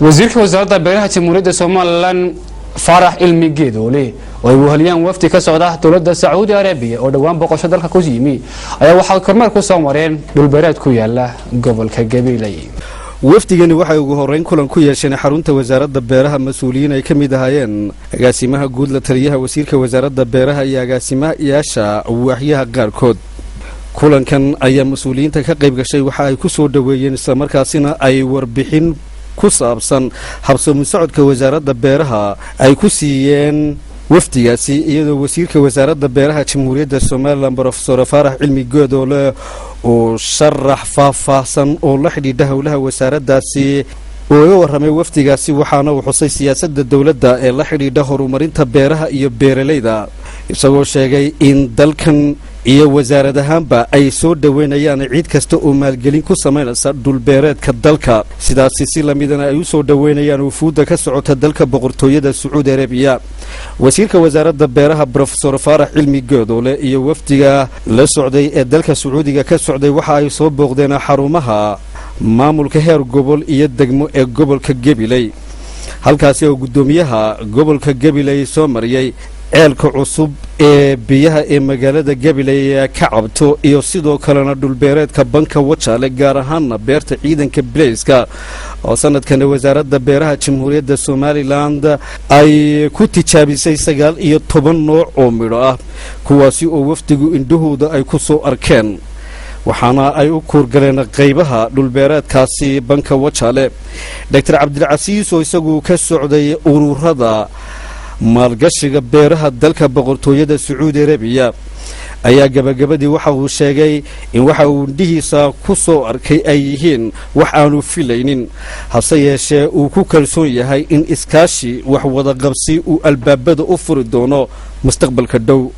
وزير وزارة بيرها جمهورية الصومال فرح علمي جدولي ويوهليان وفد كسعودة دولة السعودية العربية ودوام بقشة دلك كوزيمي أي واحد كرمال كوسامرين بالبلاد كويلا قبل كجبيلي wafdigani waxay ugu horeyn kulan ku yeesheen xarunta wasaaradda beeraha mas'uuliyiin ay kamid ahaayeen agaasimaha guud la taliyaha wasiirka wasaaradda beeraha iyo agaasimayaasha waaxyaha qaarkood kulankan ayaa mas'uuliyiinta ka qayb gashay waxa ay ku soo dhaweeyeen isla markaasina ay warbixin ku saabsan habsami socodka wasaaradda beeraha ay ku siiyeen wafdigaasi iyadoo wasiirka wasaaradda beeraha jamhuuriyadda Soomaaliland Professor Farax Cilmi Goodole oo sharax faahfaahsan oo la xidhiidha howlaha wasaaraddaasi oo warramay wafdigaasi waxaana uu xusay siyaasadda dawladda ee la xidhiidha horumarinta beeraha iyo beeralayda isagoo sheegay in dalkan iyo wasaaradahanba ay soo dhaweynayaan ciid kasta oo maalgelin ku sameynaysa dhul beereedka dalka sidaas si lamidana ay u soo dhaweynayaan wufuudda ka socota dalka boqortooyada Sacuudi Arabiya wasiirka wasaaradda beeraha Professor Farax Cilmi Goodole iyo wafdiga la socday ee dalka Sacuudiga ka socday waxa ay soo booqdeen xarumaha maamulka heer gobol iyo degmo ee gobolka Gabiley halkaas oo gudoomiyaha gobolka Gabiley soo mariyay ceelka cusub ee biyaha ee magaalada Gabiley ka cabto iyo sidoo kalena dhul beereedka banka Wajaale gaar ahaan beerta ciidanka Blaiska oo sanadkan wasaaradda beeraha jamhuuriyadda Soomaaliland ay ku tijaabisay 19 nooc oo midho ah kuwaasi oo wafdigu indhahooda ay ku soo arkeen waxaana ay u kuurgaleen qaybaha dhul beereedkaasi banka Wajaale Dr. Cabdilcasiis oo isagu ka socday ururada maalgashiga beeraha dalka boqortooyada Sacuudi Arabiya ayaa gabagabadii waxa uu sheegay in waxa uu dhihiisa ku soo arkay ay yihiin wax aanu filaynin hase yeeshee uu ku kalsoon yahay in iskaashi wax wada qabsi uu albaabada u furi doono mustaqbalka dhow